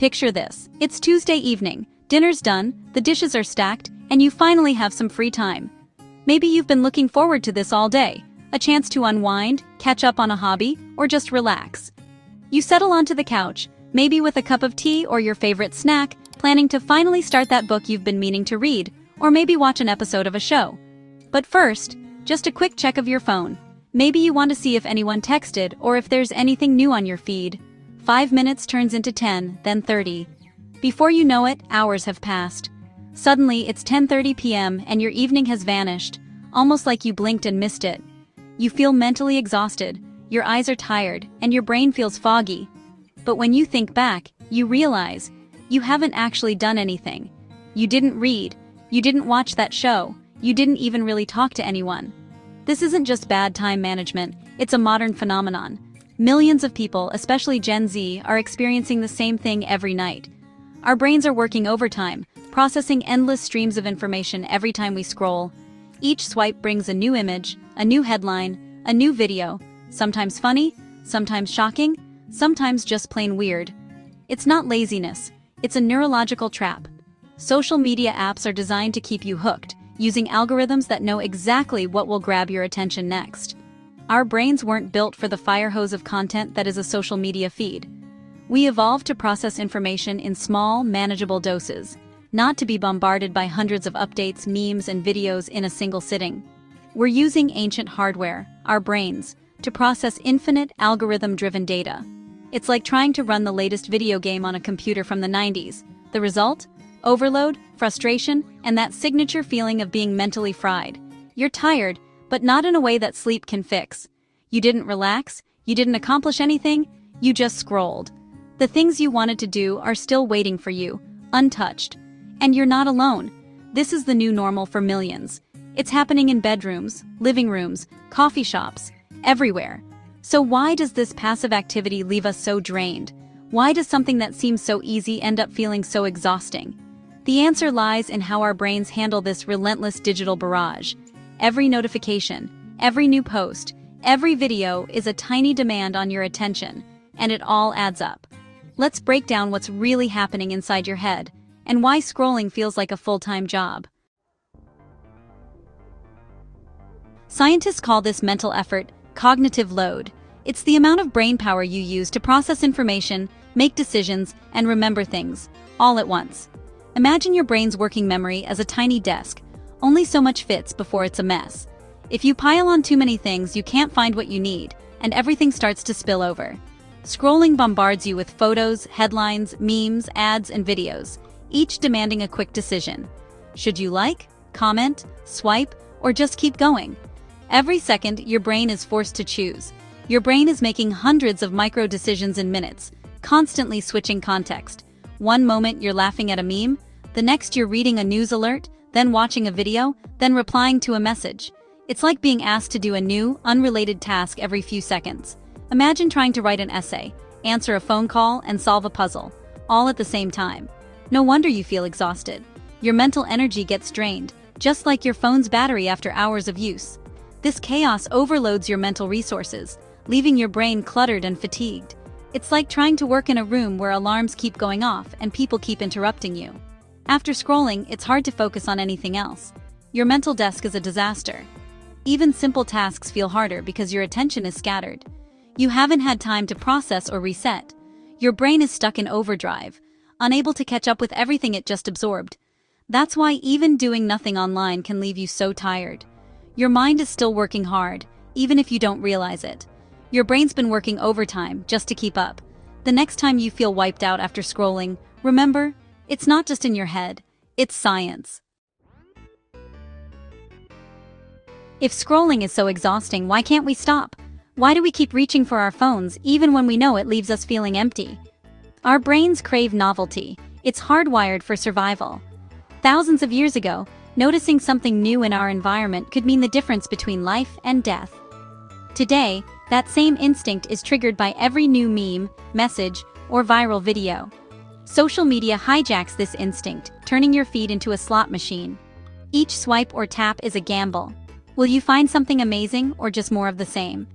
Picture this. It's Tuesday evening, dinner's done, the dishes are stacked, and you finally have some free time. Maybe you've been looking forward to this all day, a chance to unwind, catch up on a hobby, or just relax. You settle onto the couch, maybe with a cup of tea or your favorite snack, planning to finally start that book you've been meaning to read, or maybe watch an episode of a show. But first, just a quick check of your phone. Maybe you want to see if anyone texted or if there's anything new on your feed. 5 minutes turns into 10, then 30. Before you know it, hours have passed. Suddenly, it's 10:30 p.m. and your evening has vanished, almost like you blinked and missed it. You feel mentally exhausted, your eyes are tired, and your brain feels foggy. But when you think back, you realize you haven't actually done anything. You didn't read, you didn't watch that show, you didn't even really talk to anyone. This isn't just bad time management, it's a modern phenomenon. Millions of people, especially Gen Z, are experiencing the same thing every night. Our brains are working overtime, processing endless streams of information every time we scroll. Each swipe brings a new image, a new headline, a new video, sometimes funny, sometimes shocking, sometimes just plain weird. It's not laziness, it's a neurological trap. Social media apps are designed to keep you hooked, using algorithms that know exactly what will grab your attention next. Our brains weren't built for the fire hose of content that is a social media feed. We evolved to process information in small, manageable doses, not to be bombarded by hundreds of updates, memes, and videos in a single sitting. We're using ancient hardware, our brains, to process infinite, algorithm-driven data. It's like trying to run the latest video game on a computer from the 90s. The result? Overload, frustration, and that signature feeling of being mentally fried. You're tired, but not in a way that sleep can fix. You didn't relax, you didn't accomplish anything, you just scrolled. The things you wanted to do are still waiting for you, untouched. And you're not alone. This is the new normal for millions. It's happening in bedrooms, living rooms, coffee shops, everywhere. So why does this passive activity leave us so drained? Why does something that seems so easy end up feeling so exhausting? The answer lies in how our brains handle this relentless digital barrage. Every notification, every new post, every video is a tiny demand on your attention, and it all adds up. Let's break down what's really happening inside your head, and why scrolling feels like a full-time job. Scientists call this mental effort cognitive load. It's the amount of brain power you use to process information, make decisions, and remember things, all at once. Imagine your brain's working memory as a tiny desk. Only so much fits before it's a mess. If you pile on too many things, you can't find what you need, and everything starts to spill over. Scrolling bombards you with photos, headlines, memes, ads, and videos, each demanding a quick decision. Should you like, comment, swipe, or just keep going? Every second, your brain is forced to choose. Your brain is making hundreds of micro decisions in minutes, constantly switching context. One moment you're laughing at a meme, the next you're reading a news alert, then watching a video, then replying to a message. It's like being asked to do a new, unrelated task every few seconds. Imagine trying to write an essay, answer a phone call, and solve a puzzle, all at the same time. No wonder you feel exhausted. Your mental energy gets drained, just like your phone's battery after hours of use. This chaos overloads your mental resources, leaving your brain cluttered and fatigued. It's like trying to work in a room where alarms keep going off and people keep interrupting you. After scrolling, it's hard to focus on anything else. Your mental desk is a disaster. Even simple tasks feel harder because your attention is scattered. You haven't had time to process or reset. Your brain is stuck in overdrive, unable to catch up with everything it just absorbed. That's why even doing nothing online can leave you so tired. Your mind is still working hard, even if you don't realize it. Your brain's been working overtime just to keep up. The next time you feel wiped out after scrolling, remember, it's not just in your head, it's science. If scrolling is so exhausting, why can't we stop? Why do we keep reaching for our phones even when we know it leaves us feeling empty? Our brains crave novelty. It's hardwired for survival. Thousands of years ago, noticing something new in our environment could mean the difference between life and death. Today, that same instinct is triggered by every new meme, message, or viral video. Social media hijacks this instinct, turning your feed into a slot machine. Each swipe or tap is a gamble. Will you find something amazing or just more of the same?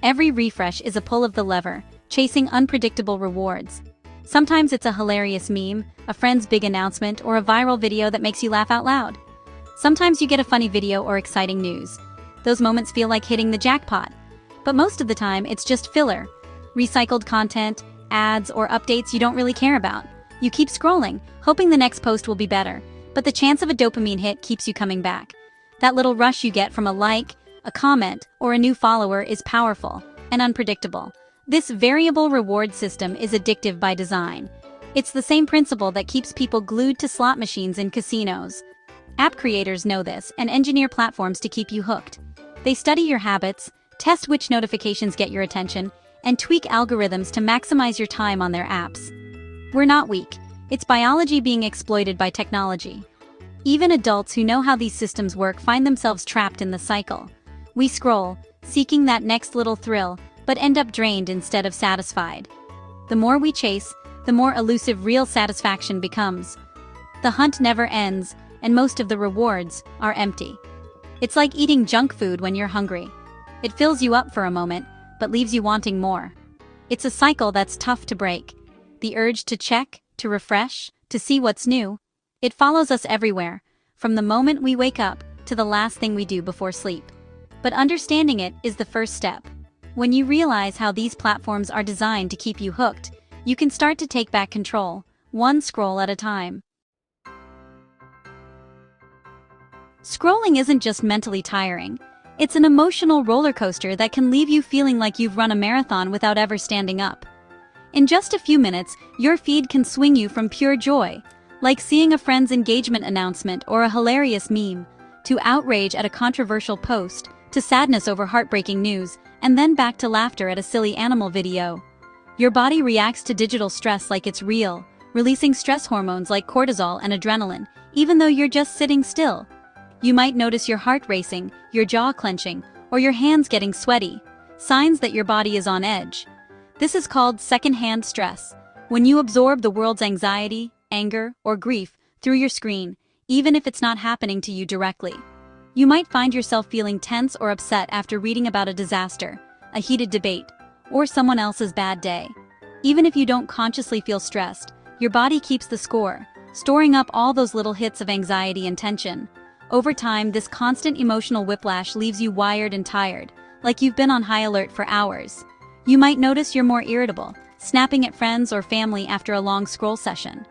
Every refresh is a pull of the lever, chasing unpredictable rewards. Sometimes it's a hilarious meme, a friend's big announcement, or a viral video that makes you laugh out loud. Sometimes you get a funny video or exciting news. Those moments feel like hitting the jackpot. But most of the time, it's just filler. Recycled content, ads, or updates you don't really care about. You keep scrolling, hoping the next post will be better, but the chance of a dopamine hit keeps you coming back. That little rush you get from a like, a comment, or a new follower is powerful and unpredictable. This variable reward system is addictive by design. It's the same principle that keeps people glued to slot machines in casinos. App creators know this and engineer platforms to keep you hooked. They study your habits, test which notifications get your attention, and tweak algorithms to maximize your time on their apps. We're not weak. It's biology being exploited by technology. Even adults who know how these systems work find themselves trapped in the cycle. We scroll, seeking that next little thrill, but end up drained instead of satisfied. The more we chase, the more elusive real satisfaction becomes. The hunt never ends, and most of the rewards are empty. It's like eating junk food when you're hungry. It fills you up for a moment, but leaves you wanting more. It's a cycle that's tough to break. The urge to check, to refresh, to see what's new. It follows us everywhere, from the moment we wake up to the last thing we do before sleep. But understanding it is the first step. When you realize how these platforms are designed to keep you hooked, you can start to take back control, one scroll at a time. Scrolling isn't just mentally tiring. It's an emotional roller coaster that can leave you feeling like you've run a marathon without ever standing up. In just a few minutes, your feed can swing you from pure joy, like seeing a friend's engagement announcement or a hilarious meme, to outrage at a controversial post, to sadness over heartbreaking news, and then back to laughter at a silly animal video. Your body reacts to digital stress like it's real, releasing stress hormones like cortisol and adrenaline, even though you're just sitting still. You might notice your heart racing, your jaw clenching, or your hands getting sweaty, signs that your body is on edge. This is called secondhand stress, when you absorb the world's anxiety, anger, or grief through your screen, even if it's not happening to you directly. You might find yourself feeling tense or upset after reading about a disaster, a heated debate, or someone else's bad day. Even if you don't consciously feel stressed, your body keeps the score, storing up all those little hits of anxiety and tension. Over time, this constant emotional whiplash leaves you wired and tired, like you've been on high alert for hours. You might notice you're more irritable, snapping at friends or family after a long scroll session.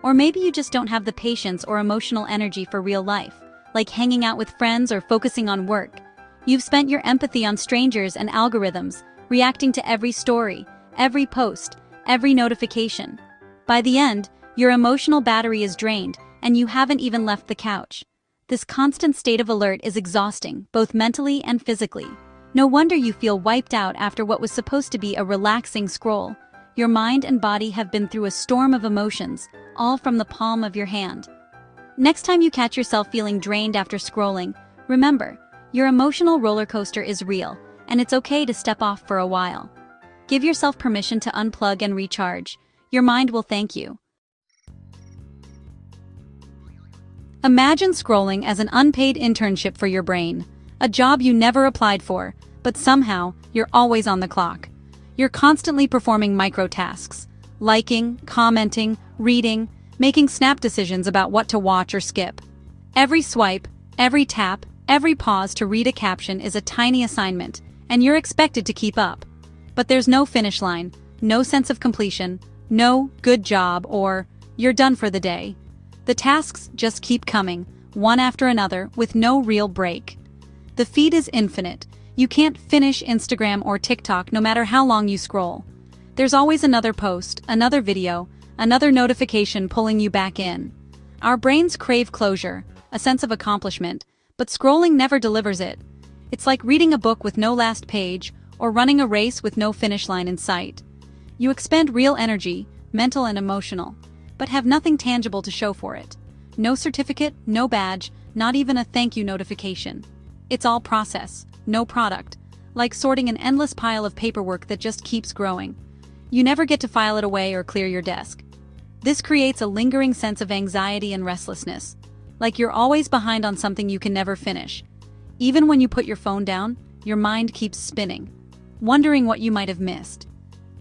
Or maybe you just don't have the patience or emotional energy for real life, like hanging out with friends or focusing on work. You've spent your empathy on strangers and algorithms, reacting to every story, every post, every notification. By the end, your emotional battery is drained, and you haven't even left the couch. This constant state of alert is exhausting, both mentally and physically. No wonder you feel wiped out after what was supposed to be a relaxing scroll. Your mind and body have been through a storm of emotions, all from the palm of your hand. Next time you catch yourself feeling drained after scrolling, remember, your emotional roller coaster is real, and it's okay to step off for a while. Give yourself permission to unplug and recharge. Your mind will thank you. Imagine scrolling as an unpaid internship for your brain, a job you never applied for, but somehow you're always on the clock. You're constantly performing micro-tasks, liking, commenting, reading, making snap decisions about what to watch or skip. Every swipe, every tap, every pause to read a caption is a tiny assignment, and you're expected to keep up. But there's no finish line, no sense of completion, no good job or you're done for the day. The tasks just keep coming, one after another, with no real break. The feed is infinite. You can't finish Instagram or TikTok no matter how long you scroll. There's always another post, another video, another notification pulling you back in. Our brains crave closure, a sense of accomplishment, but scrolling never delivers it. It's like reading a book with no last page or running a race with no finish line in sight. You expend real energy, mental and emotional, but have nothing tangible to show for it. No certificate, no badge, not even a thank you notification. It's all process, no product, like sorting an endless pile of paperwork that just keeps growing. You never get to file it away or clear your desk. This creates a lingering sense of anxiety and restlessness, like you're always behind on something you can never finish. Even when you put your phone down, your mind keeps spinning, wondering what you might have missed.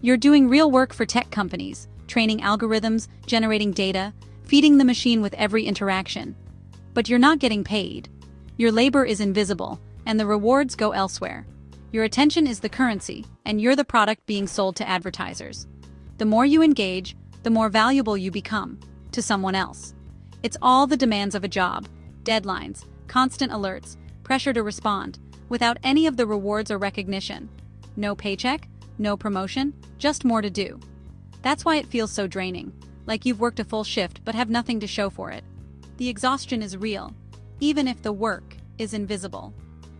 You're doing real work for tech companies, training algorithms, generating data, feeding the machine with every interaction. But you're not getting paid. Your labor is invisible, and the rewards go elsewhere. Your attention is the currency, and you're the product being sold to advertisers. The more you engage, the more valuable you become to someone else. It's all the demands of a job, deadlines, constant alerts, pressure to respond, without any of the rewards or recognition. No paycheck, no promotion, just more to do. That's why it feels so draining, like you've worked a full shift but have nothing to show for it. The exhaustion is real, even if the work is invisible.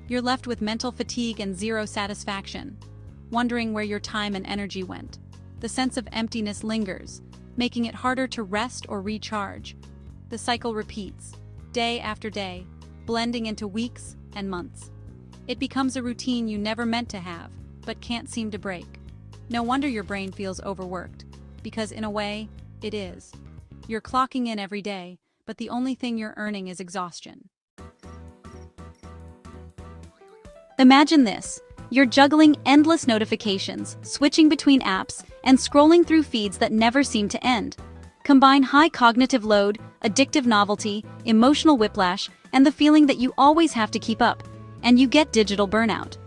You're left with mental fatigue and zero satisfaction, wondering where your time and energy went. The sense of emptiness lingers, making it harder to rest or recharge. The cycle repeats, day after day, blending into weeks and months. It becomes a routine you never meant to have, but can't seem to break. No wonder your brain feels overworked, because in a way, it is. You're clocking in every day, but the only thing you're earning is exhaustion. Imagine this. You're juggling endless notifications, switching between apps, and scrolling through feeds that never seem to end. Combine high cognitive load, addictive novelty, emotional whiplash, and the feeling that you always have to keep up, and you get digital burnout.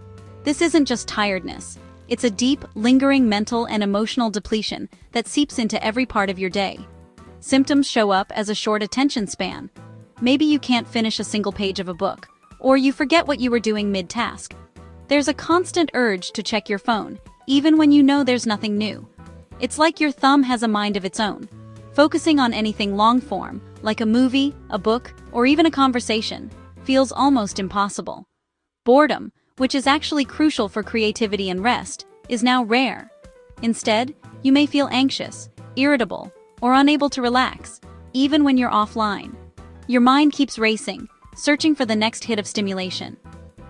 This isn't just tiredness. It's a deep, lingering mental and emotional depletion that seeps into every part of your day. Symptoms show up as a short attention span. Maybe you can't finish a single page of a book, or you forget what you were doing mid-task. There's a constant urge to check your phone, even when you know there's nothing new. It's like your thumb has a mind of its own, focusing on anything long-form, like a movie, a book, or even a conversation, feels almost impossible. Boredom, which is actually crucial for creativity and rest, is now rare. Instead, you may feel anxious, irritable, or unable to relax, even when you're offline. Your mind keeps racing, searching for the next hit of stimulation.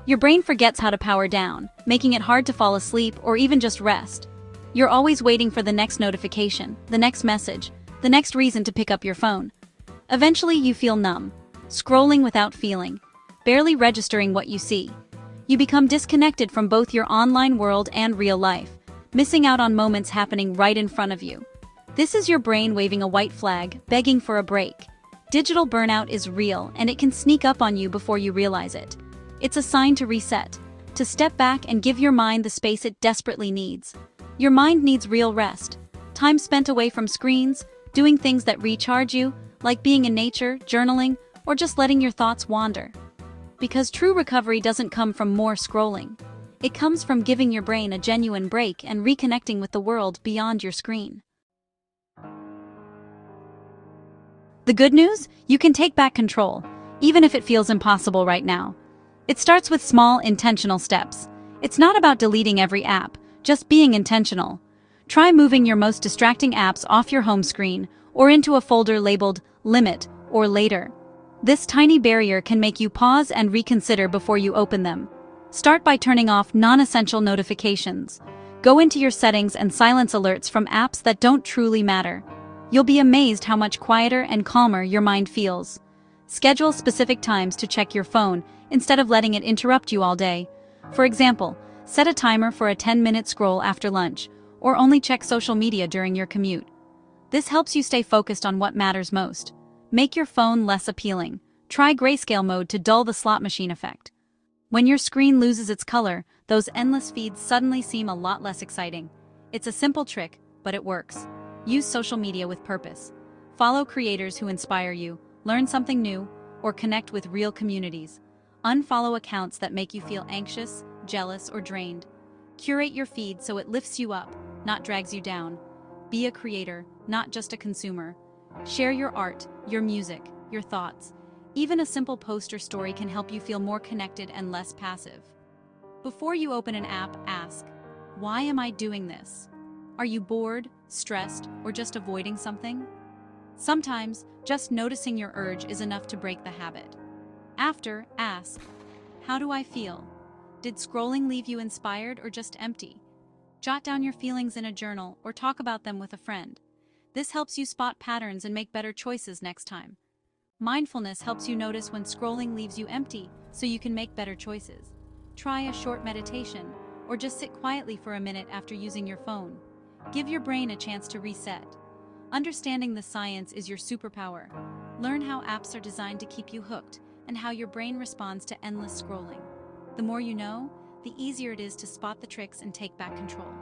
Your brain forgets how to power down, making it hard to fall asleep or even just rest. You're always waiting for the next notification, the next message, the next reason to pick up your phone. Eventually, you feel numb, scrolling without feeling, barely registering what you see. You become disconnected from both your online world and real life, missing out on moments happening right in front of you. This is your brain waving a white flag, begging for a break. Digital burnout is real, and it can sneak up on you before you realize it. It's a sign to reset, to step back and give your mind the space it desperately needs. Your mind needs real rest, time spent away from screens, doing things that recharge you, like being in nature, journaling, or just letting your thoughts wander. Because true recovery doesn't come from more scrolling. It comes from giving your brain a genuine break and reconnecting with the world beyond your screen. The good news? You can take back control, even if it feels impossible right now. It starts with small, intentional steps. It's not about deleting every app, just being intentional. Try moving your most distracting apps off your home screen or into a folder labeled Limit or Later. This tiny barrier can make you pause and reconsider before you open them. Start by turning off non-essential notifications. Go into your settings and silence alerts from apps that don't truly matter. You'll be amazed how much quieter and calmer your mind feels. Schedule specific times to check your phone instead of letting it interrupt you all day. For example, set a timer for a 10-minute scroll after lunch, or only check social media during your commute. This helps you stay focused on what matters most. Make your phone less appealing. Try grayscale mode to dull the slot machine effect. When your screen loses its color, those endless feeds suddenly seem a lot less exciting. It's a simple trick, but it works. Use social media with purpose. Follow creators who inspire you, learn something new, or connect with real communities. Unfollow accounts that make you feel anxious, jealous, or drained. Curate your feed so it lifts you up, not drags you down. Be a creator, not just a consumer. Share your art, your music, your thoughts. Even a simple post or story can help you feel more connected and less passive. Before you open an app, ask, why am I doing this? Are you bored, stressed, or just avoiding something? Sometimes, just noticing your urge is enough to break the habit. After, ask, how do I feel? Did scrolling leave you inspired or just empty? Jot down your feelings in a journal or talk about them with a friend. This helps you spot patterns and make better choices next time. Mindfulness helps you notice when scrolling leaves you empty so you can make better choices. Try a short meditation or just sit quietly for a minute after using your phone. Give your brain a chance to reset. Understanding the science is your superpower. Learn how apps are designed to keep you hooked and how your brain responds to endless scrolling. The more you know, the easier it is to spot the tricks and take back control.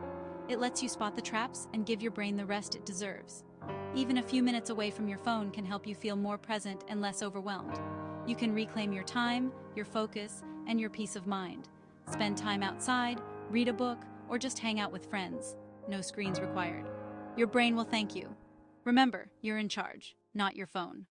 It lets you spot the traps and give your brain the rest it deserves. Even a few minutes away from your phone can help you feel more present and less overwhelmed. You can reclaim your time, your focus, and your peace of mind. Spend time outside, read a book, or just hang out with friends. No screens required. Your brain will thank you. Remember, you're in charge, not your phone.